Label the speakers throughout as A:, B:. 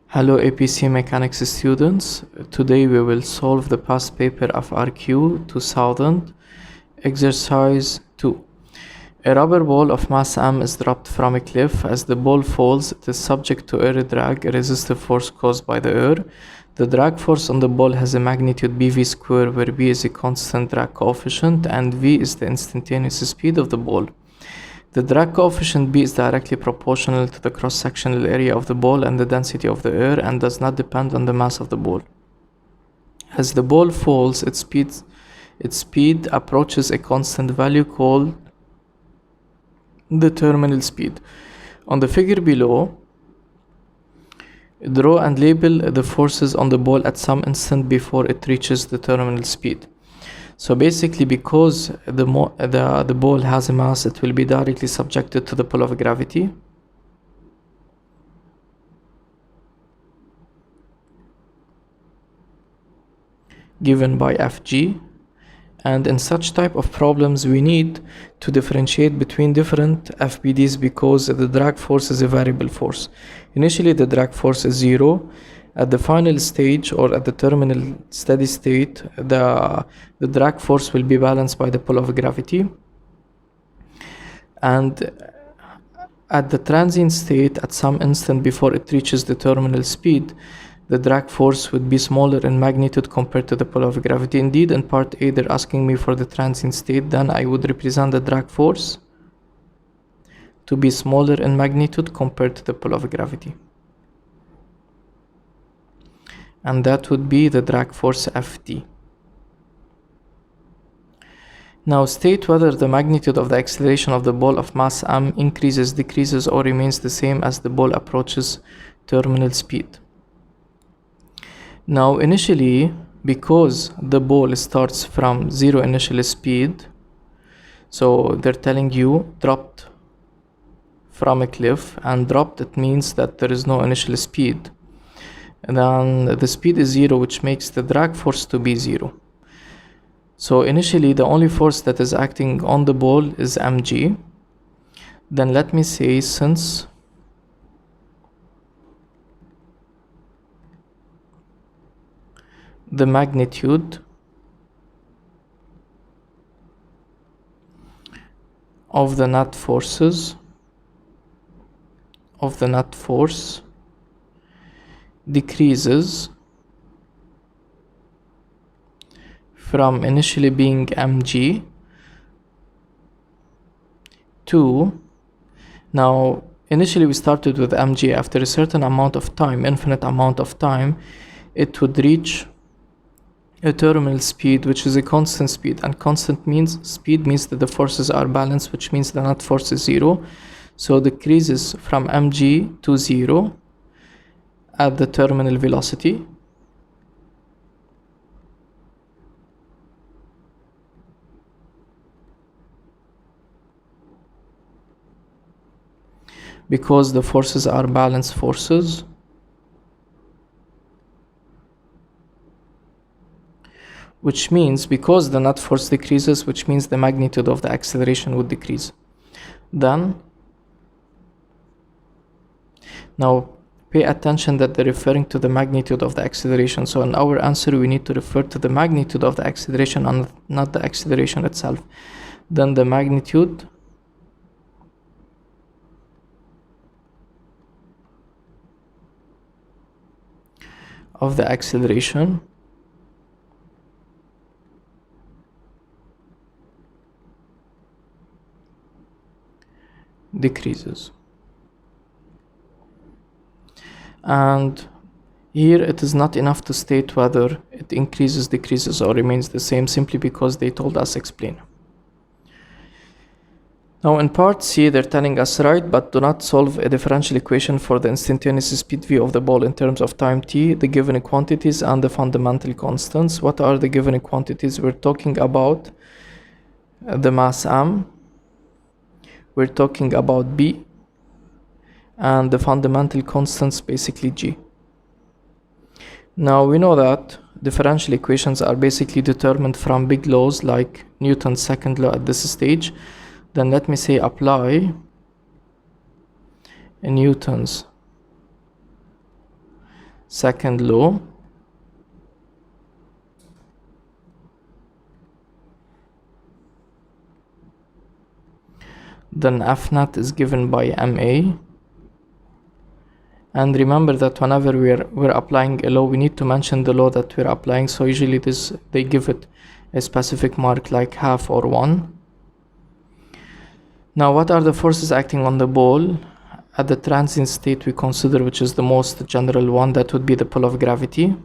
A: Hello APC Mechanics students. Today we will solve the past paper of RQ 2000, exercise 2. A rubber ball of mass m is dropped from a cliff. As the ball falls, it is subject to air drag, a resistive force caused by the air. The drag force on the ball has a magnitude bv square, where b is a constant drag coefficient and v is the instantaneous speed of the ball. The drag coefficient b is directly proportional to the cross-sectional area of the ball and the density of the air, and does not depend on the mass of the ball. As the ball falls, its speed approaches a constant value called the terminal speed. On the figure below, draw and label the forces on the ball at some instant before it reaches the terminal speed. So basically, because the ball has a mass, it will be directly subjected to the pull of gravity. Given by Fg. And in such type of problems, we need to differentiate between different FBDs because the drag force is a variable force. Initially, the drag force is 0. At the final stage, or at the terminal steady state, the drag force will be balanced by the pull of gravity. And at the transient state, at some instant before it reaches the terminal speed, the drag force would be smaller in magnitude compared to the pull of gravity. Indeed, in part A, they're asking me for the transient state. Then I would represent the drag force to be smaller in magnitude compared to the pull of gravity. And that would be the drag force Ft. Now state whether the magnitude of the acceleration of the ball of mass m increases, decreases, or remains the same as the ball approaches terminal speed. Now initially, because the ball starts from 0 initial speed, so they're telling you dropped from a cliff, and dropped, it means that there is no initial speed. And then the speed is 0, which makes the drag force to be 0. So initially, the only force that is acting on the ball is mg. Then let me say, since the magnitude of the net force decreases from initially being mg to, now initially we started with mg. After a certain amount of time, infinite amount of time, it would reach a terminal speed, which is a constant speed, and constant speed means that the forces are balanced, which means the net force is 0. So decreases from mg to 0 at the terminal velocity. Because the forces are balanced forces. Which means, because the net force decreases, which means the magnitude of the acceleration would decrease. Then, now pay attention that they're referring to the magnitude of the acceleration. So in our answer, we need to refer to the magnitude of the acceleration and not the acceleration itself. Then the magnitude of the acceleration decreases. And here it is not enough to state whether it increases, decreases, or remains the same, simply because they told us explain. Now in part C, they're telling us write but do not solve a differential equation for the instantaneous speed v of the ball in terms of time t, the given quantities, and the fundamental constants. What are the given quantities? We're talking about the mass m, we're talking about b, and the fundamental constants, basically g. Now we know that differential equations are basically determined from big laws like Newton's second law at this stage. Then let me say apply Newton's second law. Then F naught is given by MA. And remember that whenever we're applying a law, we need to mention the law that we're applying. So usually they give it a specific mark like half or 1. Now, what are the forces acting on the ball? At the transient state we consider, which is the most general one, that would be the pull of gravity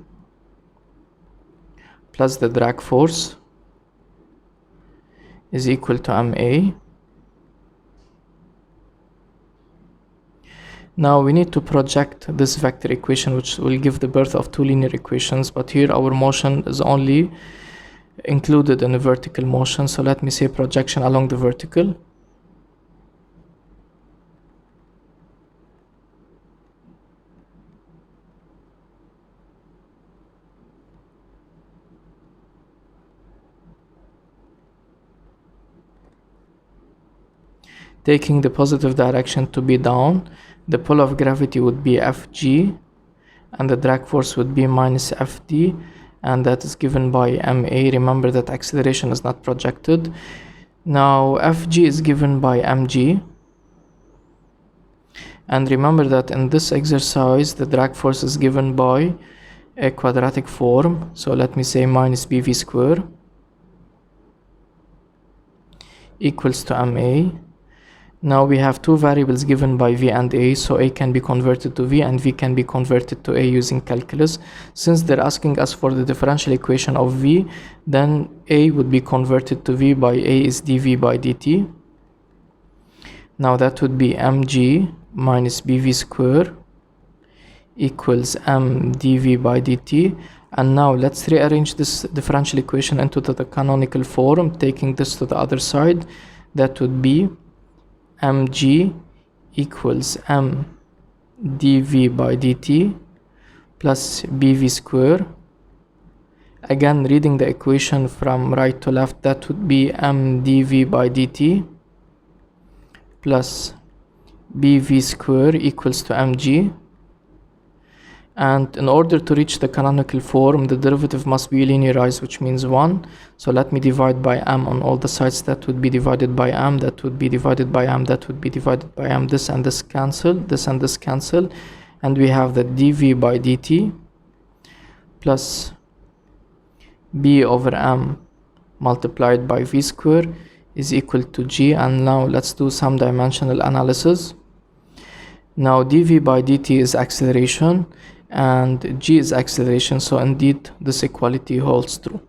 A: plus the drag force is equal to MA. Now we need to project this vector equation, which will give the birth of two linear equations, but here our motion is only included in a vertical motion. So let me say projection along the vertical. Taking the positive direction to be down, the pull of gravity would be Fg and the drag force would be minus Fd, and that is given by MA. Remember that acceleration is not projected. Now Fg is given by mg, and remember that in this exercise the drag force is given by a quadratic form. So let me say minus bv square equals to MA. Now we have two variables given by v and a, so a can be converted to v and v can be converted to a using calculus. Since they're asking us for the differential equation of v, then a would be converted to v by a is dv by dt. Now that would be mg minus bv square equals m dv by dt. And now let's rearrange this differential equation into the canonical form, taking this to the other side. That would be mg equals m dv by dt plus bv square. Again, reading the equation from right to left, that would be m dv by dt plus bv square equals to mg. And in order to reach the canonical form, the derivative must be linearized, which means 1. So let me divide by m on all the sides. That would be divided by m, that would be divided by m, that would be divided by m. This and this cancel, this and this cancel, and we have the dv by dt plus b over m multiplied by v square is equal to g. And now let's do some dimensional analysis. Now dv by dt is acceleration and g is acceleration, so indeed this equality holds true.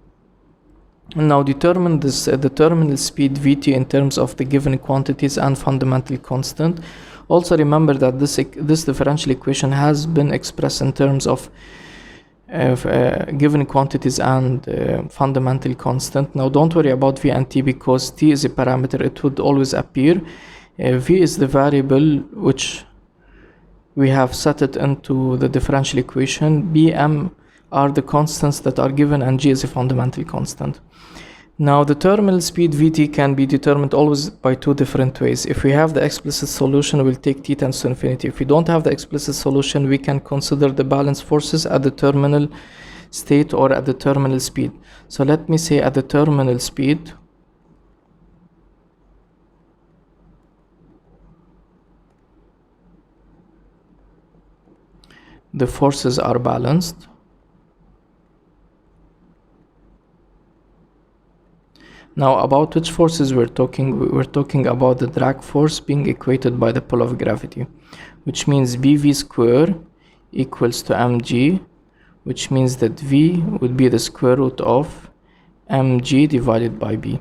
A: Now determine this the terminal speed vt in terms of the given quantities and fundamental constant. Also remember that this differential equation has been expressed in terms of given quantities and fundamental constant. Now don't worry about v and t, because t is a parameter, it would always appear. V is the variable which we have set it into the differential equation. Bm are the constants that are given, and g is a fundamental constant. Now the terminal speed vt can be determined always by two different ways. If we have the explicit solution, we'll take t tends to infinity. If we don't have the explicit solution, we can consider the balance forces at the terminal state or at the terminal speed. So let me say at the terminal speed, the forces are balanced. Now about which forces we're talking about the drag force being equated by the pull of gravity, which means bv square equals to mg, which means that v would be the square root of mg divided by b.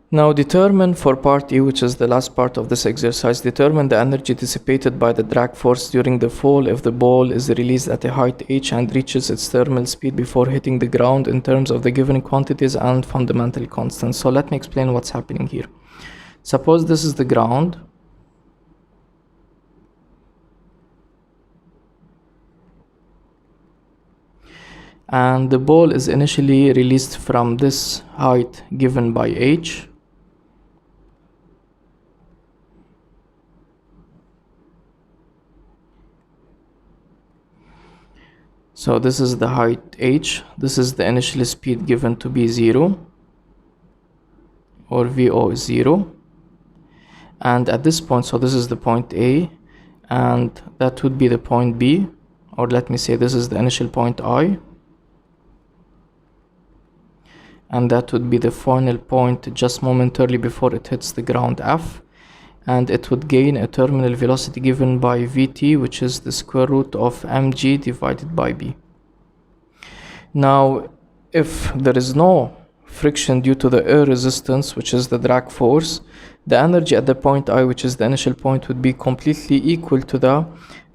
A: Now determine for part E, which is the last part of this exercise, determine the energy dissipated by the drag force during the fall if the ball is released at a height h and reaches its terminal speed before hitting the ground in terms of the given quantities and fundamental constants. So let me explain what's happening here. Suppose this is the ground. And the ball is initially released from this height given by h. So this is the height h, this is the initial speed given to be 0, or VO is 0, and at this point, so this is the point A, and that would be the point B, or let me say this is the initial point I, and that would be the final point just momentarily before it hits the ground F, and it would gain a terminal velocity given by Vt, which is the square root of mg divided by b. Now, if there is no friction due to the air resistance, which is the drag force, the energy at the point I, which is the initial point, would be completely equal to the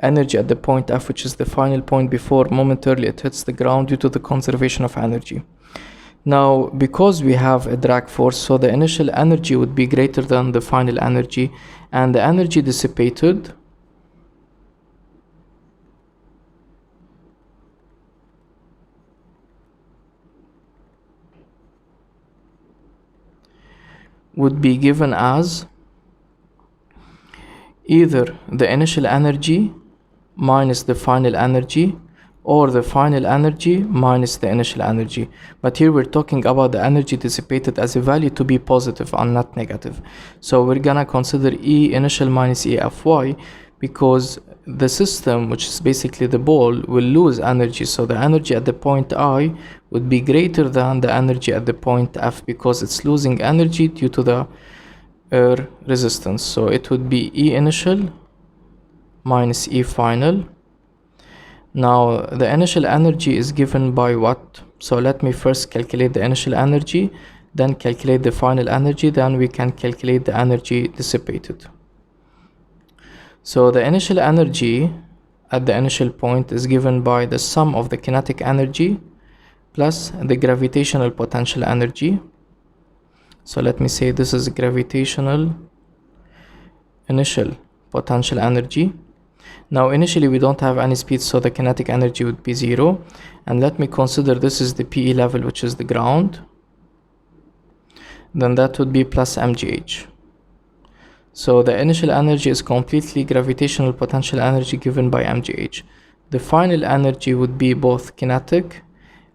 A: energy at the point F, which is the final point before momentarily it hits the ground, due to the conservation of energy. Now, because we have a drag force, so the initial energy would be greater than the final energy, and the energy dissipated would be given as either the initial energy minus the final energy, or the final energy minus the initial energy. But here we're talking about the energy dissipated as a value to be positive and not negative. So we're gonna consider E initial minus E Fy, because the system, which is basically the ball, will lose energy. So the energy at the point I would be greater than the energy at the point F, because it's losing energy due to the air resistance. So it would be E initial minus E final. Now the initial energy is given by what? So let me first calculate the initial energy, then calculate the final energy, then we can calculate the energy dissipated. So the initial energy at the initial point is given by the sum of the kinetic energy plus the gravitational potential energy. So let me say this is gravitational initial potential energy. Now initially we don't have any speed, so the kinetic energy would be 0, and let me consider this is the PE level, which is the ground, then that would be plus mgh. So the initial energy is completely gravitational potential energy given by mgh. The final energy would be both kinetic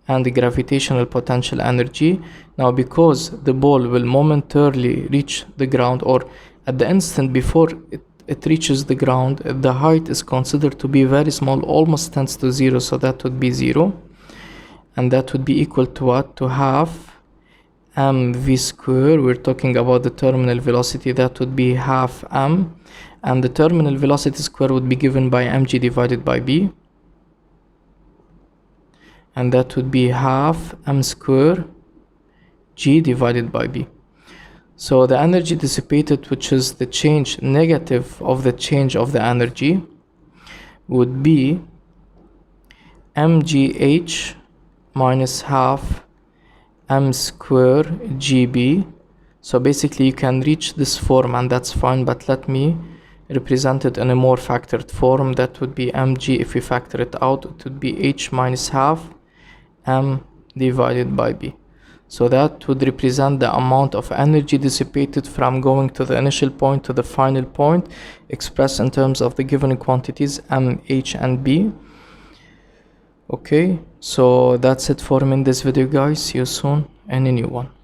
A: and the gravitational potential energy. Now because the ball will momentarily reach the ground, or at the instant before it reaches the ground, the height is considered to be very small, almost tends to 0, so that would be 0, and that would be equal to what? To half mv square. We're talking about the terminal velocity, that would be half m, and the terminal velocity square would be given by mg divided by b, and that would be half m square g divided by b. So the energy dissipated, which is the change negative of the change of the energy, would be mgh minus half m square gb. So basically you can reach this form and that's fine, but let me represent it in a more factored form. That would be mg, if we factor it out, it would be h minus half m divided by b. So that would represent the amount of energy dissipated from going to the initial point to the final point, expressed in terms of the given quantities m, h, and b. Okay, so that's it for me in this video, guys. See you soon in a new one.